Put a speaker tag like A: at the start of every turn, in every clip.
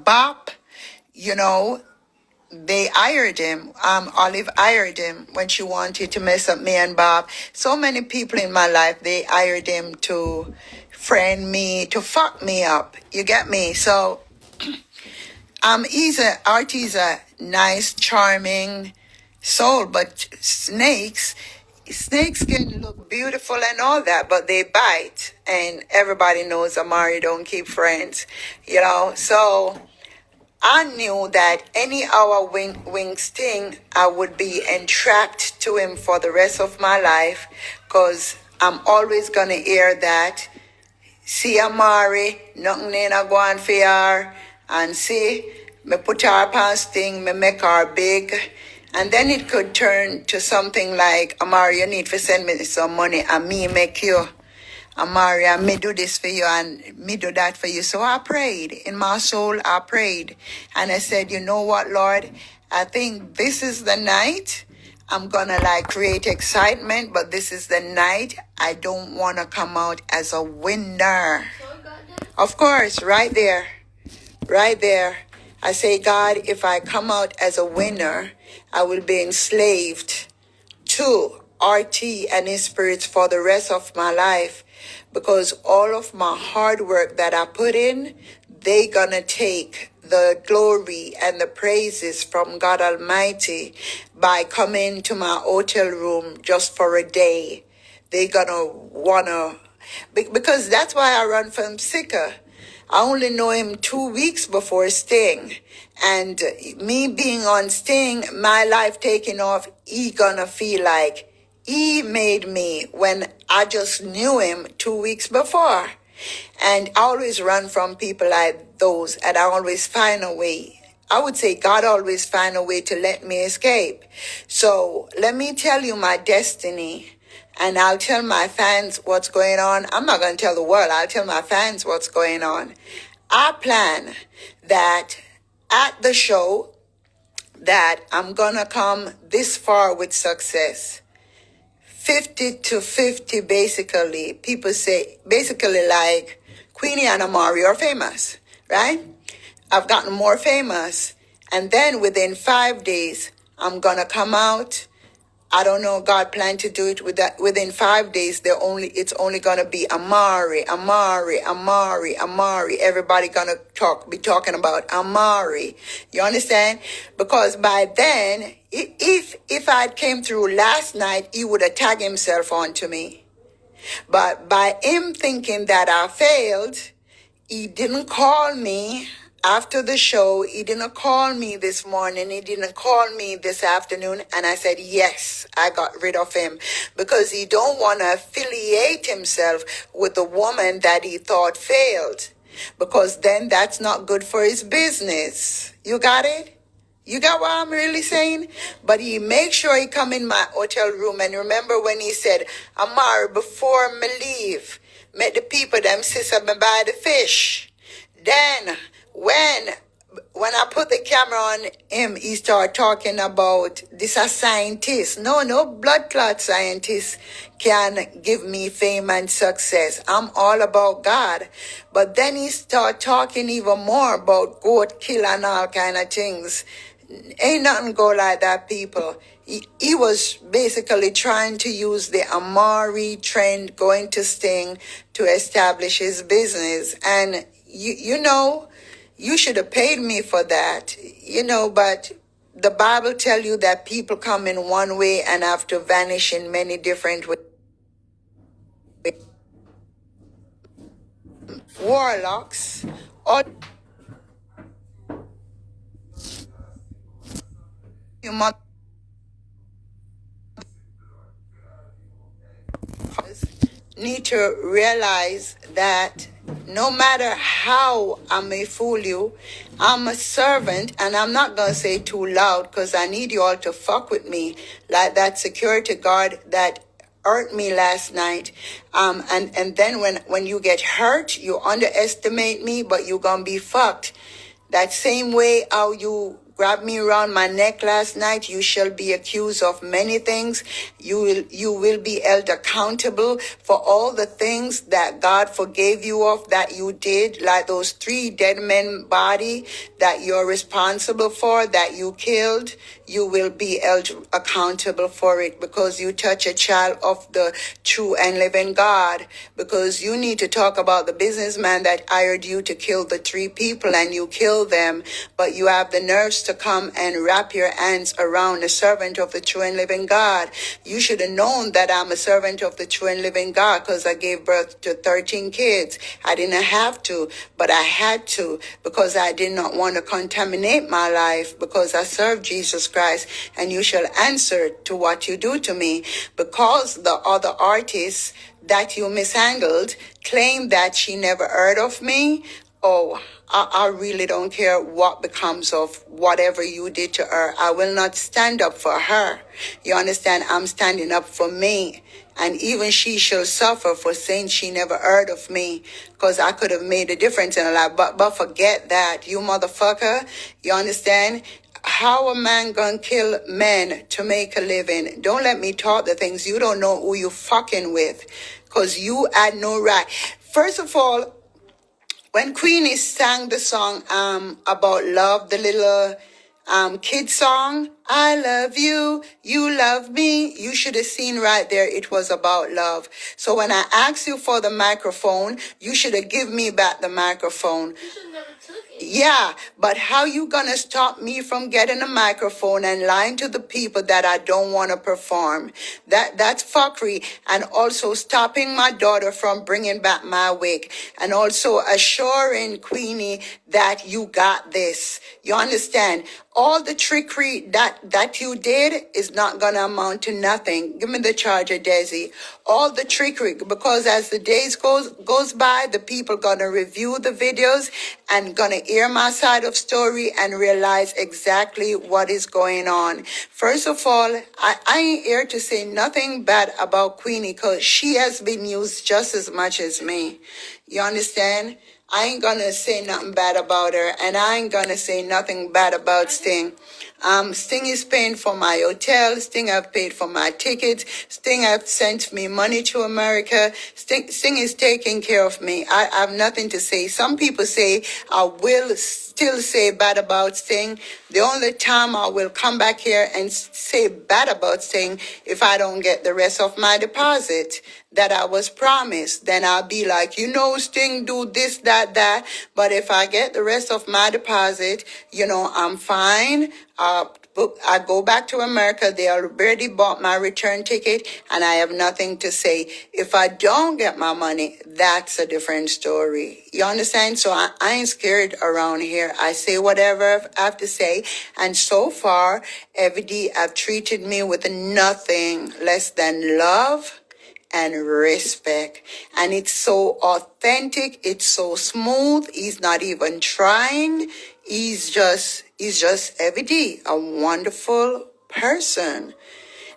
A: Bop, you know, they hired him. Olive hired him when she wanted to mess up me and Bob. So many people in my life, they hired him to friend me, to fuck me up. You get me? So, Artie's a nice, charming soul, but snakes can look beautiful and all that, but they bite. And everybody knows Amari don't keep friends, So, I knew that any hour wing sting, I would be entrapped to him for the rest of my life, because I'm always going to hear that. See Amari, nothing ain't a go on for her. And see, me put her upon sting, me make her big. And then it could turn to something like, Amari, you need to send me some money and me make you. Amaria, me do this for you and me do that for you. So I prayed. In my soul, I prayed. And I said, you know what, Lord? I think this is the night. I'm going to create excitement, but this is the night. I don't want to come out as a winner. Of course, right there. Right there. I say, God, if I come out as a winner, I will be enslaved to RT and his spirits for the rest of my life, because all of my hard work that I put in, they gonna take the glory and the praises from God Almighty by coming to my hotel room just for a day. They gonna wanna, because that's why I run from Sika. I only know him 2 weeks before Sting. And me being on Sting, my life taking off, he gonna feel like he made me when I just knew him 2 weeks before. And I always run from people like those, and I always find a way. I would say God always find a way to let me escape. So let me tell you my destiny. And I'll tell my fans what's going on. I'm not going to tell the world. I'll tell my fans what's going on. I plan that at the show that I'm going to come this far with success. 50 to 50, basically. People say, basically like Queenie and Amari are famous, right? I've gotten more famous. And then within 5 days, I'm going to come out. I don't know. God planned to do it with that within 5 days. It's only gonna be Amari. Everybody gonna be talking about Amari. You understand? Because by then, if I came through last night, he would have tagged himself onto me. But by him thinking that I failed, he didn't call me after the show. He didn't call me this morning. He didn't call me this afternoon. And I said, yes, I got rid of him, because he don't want to affiliate himself with the woman that he thought failed, because then that's not good for his business. You got it? You got what I'm really saying? But he make sure he come in my hotel room. And remember when he said, Amar, before me leave, met the people, them sister me buy the fish. Then when I put the camera on him, he started talking about this a scientist. No blood clot scientist can give me fame and success. I'm all about God. But then he started talking even more about goat kill and all kind of things. Ain't nothing go like that, people. He was basically trying to use the Amari trend going to Sting to establish his business. And you should have paid me for that, but the Bible tell you that people come in one way and have to vanish in many different ways. Warlocks, all you mothers need to realize that no matter how I may fool you, I'm a servant, and I'm not going to say too loud because I need you all to fuck with me like that security guard that hurt me last night. And then when you get hurt, you underestimate me, but you're going to be fucked. That same way how you grabbed me around my neck last night. You shall be accused of many things. You will be held accountable for all the things that God forgave you of that you did, like those 3 dead men body that you're responsible for, that you killed. You will be held accountable for it because you touch a child of the true and living God. Because you need to talk about the businessman that hired you to kill the 3 people and you killed them, but you have the nerves to come and wrap your hands around a servant of the true and living God. You should have known that I'm a servant of the true and living God because I gave birth to 13 kids. I didn't have to, but I had to because I did not want to contaminate my life because I serve Jesus Christ, and you shall answer to what you do to me. Because the other artists that you mishandled claim that she never heard of me. Oh, I really don't care what becomes of whatever you did to her. I will not stand up for her. You understand? I'm standing up for me. And even she shall suffer for saying she never heard of me, because I could have made a difference in her life. But forget that, you motherfucker. You understand? How a man gonna kill men to make a living? Don't let me talk the things. You don't know who you fucking with, because you had no right. First of all, when Queenie sang the song about love, the little kid song, I love you, you love me, you should have seen right there it was about love. So when I asked you for the microphone, you should have given me back the microphone. Yeah, but how you gonna stop me from getting a microphone and lying to the people that I don't want to perform? That's fuckery. And also stopping my daughter from bringing back my wig, and also assuring Queenie that you got this. You understand? All the trickery that you did is not gonna amount to nothing. Give me the charger, Desi. All the trickery, because as the days goes by, the people gonna review the videos and gonna hear my side of story and realize exactly what is going on. First of all, I ain't here to say nothing bad about Queenie, because she has been used just as much as me. You understand? I ain't gonna say nothing bad about her, and I ain't gonna say nothing bad about Sting. Sting is paying for my hotel. Sting have paid for my tickets. Sting have sent me money to America. Sting is taking care of me. I have nothing to say. Some people say I will still say bad about Sting. The only time I will come back here and say bad about Sting if I don't get the rest of my deposit that I was promised. Then I'll be like, Sting do this, that. But if I get the rest of my deposit, I'm fine. I go back to America. They already bought my return ticket, and I have nothing to say. If I don't get my money, that's a different story. You understand? So I ain't scared around here. I say whatever I have to say. And so far, every have treated me with nothing less than love and respect. And it's so authentic. It's so smooth. He's not even trying. He's just every a wonderful person.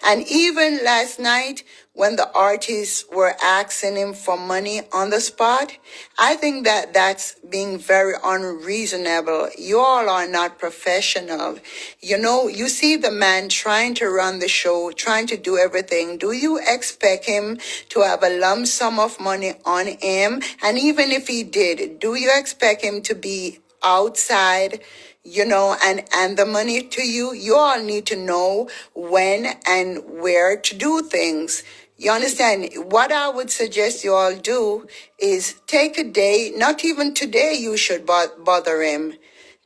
A: And even last night, when the artists were asking him for money on the spot, I think that that's being very unreasonable. You all are not professional. You see the man trying to run the show, trying to do everything. Do you expect him to have a lump sum of money on him? And even if he did, do you expect him to be outside, and the money to you? You all need to know when and where to do things. You understand? What I would suggest you all do is take a day, not even today you should bother him.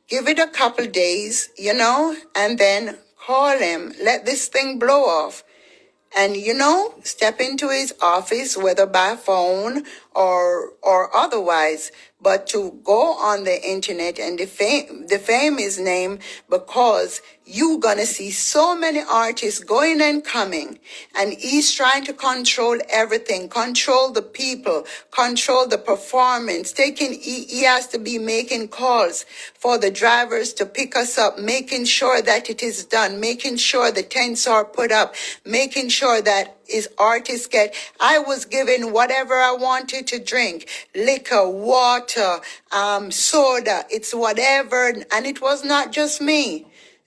A: Give it a couple days, and then call him. Let this thing blow off. And step into his office, whether by phone or otherwise, but to go on the internet and defame his name, because you're gonna see so many artists going and coming, and he's trying to control everything, control the people, control the performance. He has to be making calls for the drivers to pick us up, making sure that it is done, making sure the tents are put up, making sure that is artists get. I was given whatever I wanted to drink, liquor, water, soda, it's whatever. And it was not just me.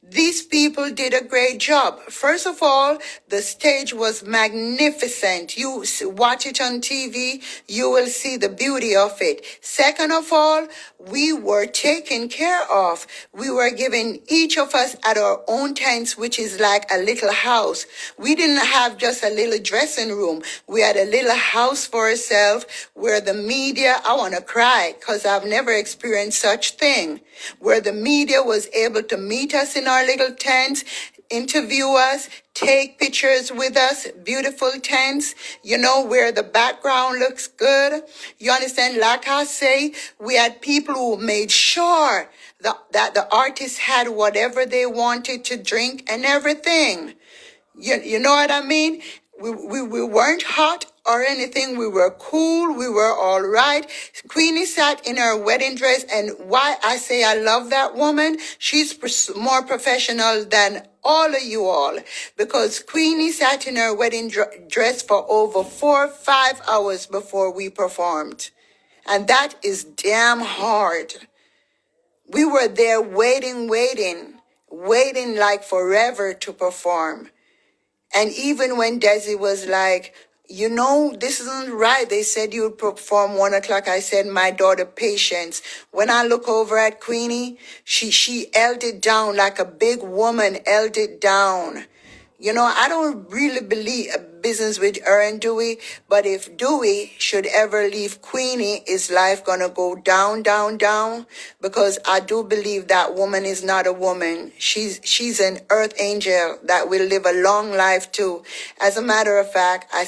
A: These people did a great job. First of all, the stage was magnificent. You watch it on TV, you will see the beauty of it. Second of all, we were taken care of. We were given each of us at our own tents, which is like a little house. We didn't have just a little dressing room. We had a little house for ourselves where the media, I want to cry because I've never experienced such thing, where the media was able to meet us in our little tents, interview us, take pictures with us, beautiful tents, where the background looks good. You understand? Like I say, we had people who made sure that the artists had whatever they wanted to drink and everything. You know what I mean? We weren't hot or anything. We were cool. We were all right. Queenie sat in her wedding dress. And why I say I love that woman, she's more professional than all of you all. Because Queenie sat in her wedding dress for over 4 or 5 hours before we performed. And that is damn hard. We were there waiting like forever to perform. And even when Desi was like, this isn't right. They said you would perform 1 o'clock. I said, my daughter, patience. When I look over at Queenie, she held it down like a big woman held it down. I don't really believe a business with her and Dewey, but if Dewey should ever leave Queenie, is life gonna go down, down, down? Because I do believe that woman is not a woman. She's an earth angel that will live a long life too. As a matter of fact, I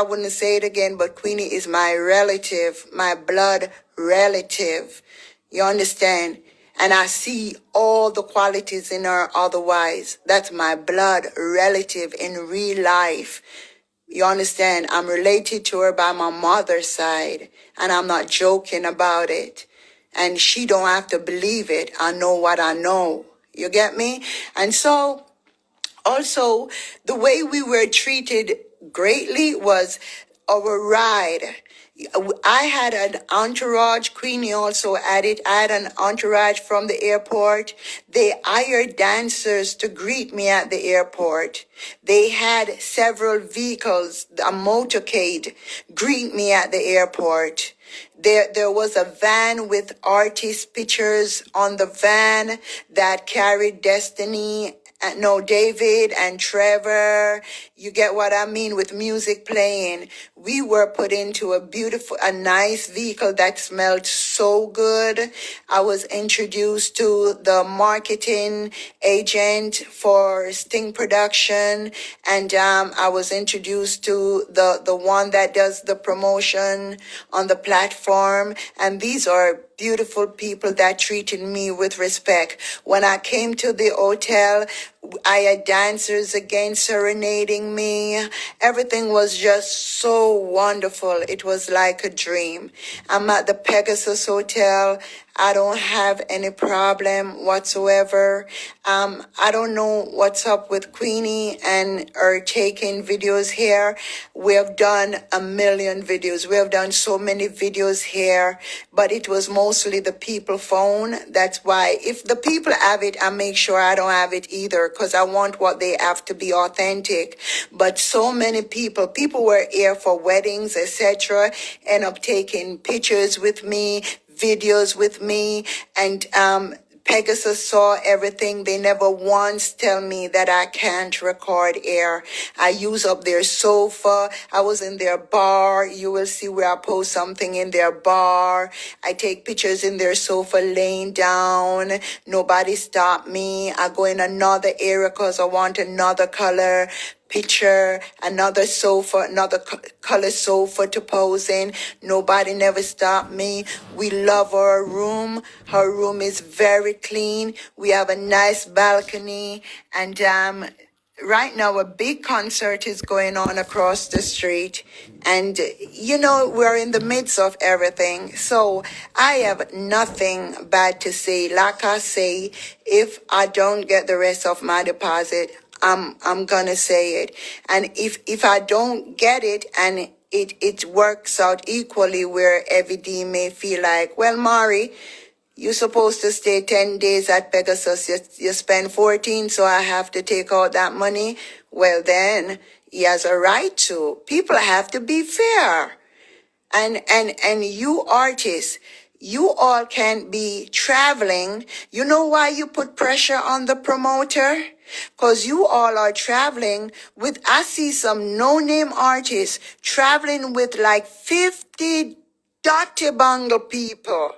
A: wouldn't say it again, but Queenie is my relative, my blood relative. You understand? And I see all the qualities in her otherwise. That's my blood relative in real life. You understand? I'm related to her by my mother's side. And I'm not joking about it. And she don't have to believe it. I know what I know. You get me? And so also the way we were treated greatly was our ride. I had an entourage. Queenie also added. I had an entourage from the airport. They hired dancers to greet me at the airport. They had several vehicles, a motorcade, greet me at the airport. There was a van with artist pictures on the van that carried Destiny, David and Trevor. You get what I mean, with music playing. We were put into a nice vehicle that smelled so good. I was introduced to the marketing agent for Sting Production, and I was introduced to the one that does the promotion on the platform. And these are beautiful people that treated me with respect. When I came to the hotel, I had dancers again serenading me. Everything was just so wonderful. It was like a dream. I'm at the Pegasus Hotel. I don't have any problem whatsoever. I don't know what's up with Queenie and her taking videos here. We have done a million videos. We have done so many videos here, but it was mostly the people phone. That's why if the people have it, I make sure I don't have it either, because I want what they have to be authentic. But so many people were here for weddings, etc., end up taking pictures with me, videos with me, and Pegasus saw everything. They never once tell me that I can't record air. I use up their sofa. I was in their bar. You will see where I post something in their bar. I take pictures in their sofa laying down. Nobody stopped me. I go in another area because I want another color picture, another sofa, another color sofa to pose in. Nobody never stopped me. We love our room. Her room is very clean. We have a nice balcony, and right now a big concert is going on across the street, and we're in the midst of everything. So I have nothing bad to say. Like I say, if I don't get the rest of my deposit, I'm gonna say it. And if I don't get it and it works out equally where every may feel like, well, Mari, you're supposed to stay 10 days at Pegasus. You spend 14, so I have to take out that money. Well, then he has a right to. People have to be fair. And you artists, you all can be traveling. You know why you put pressure on the promoter? Because you all are traveling with, I see some no-name artists traveling with like 50 Dotty Bungle people.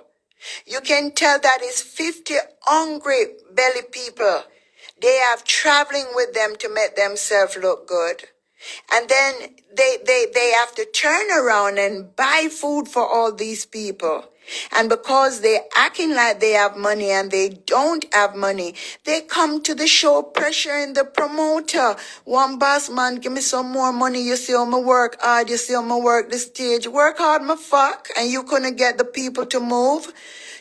A: You can tell that it's 50 hungry belly people. They have traveling with them to make themselves look good. And then they have to turn around and buy food for all these people. And because they're acting like they have money and they don't have money, they come to the show pressuring the promoter. One boss man, give me some more money. You see how me work hard. You see how me work the stage. Work hard, my fuck. And you couldn't get the people to move.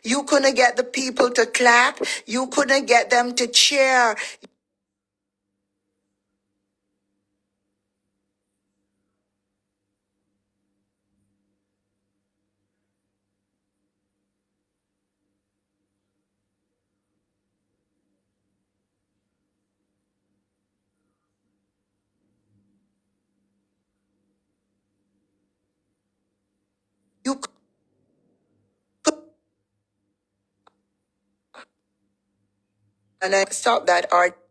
A: You couldn't get the people to clap. You couldn't get them to cheer. You couldn't stop that art.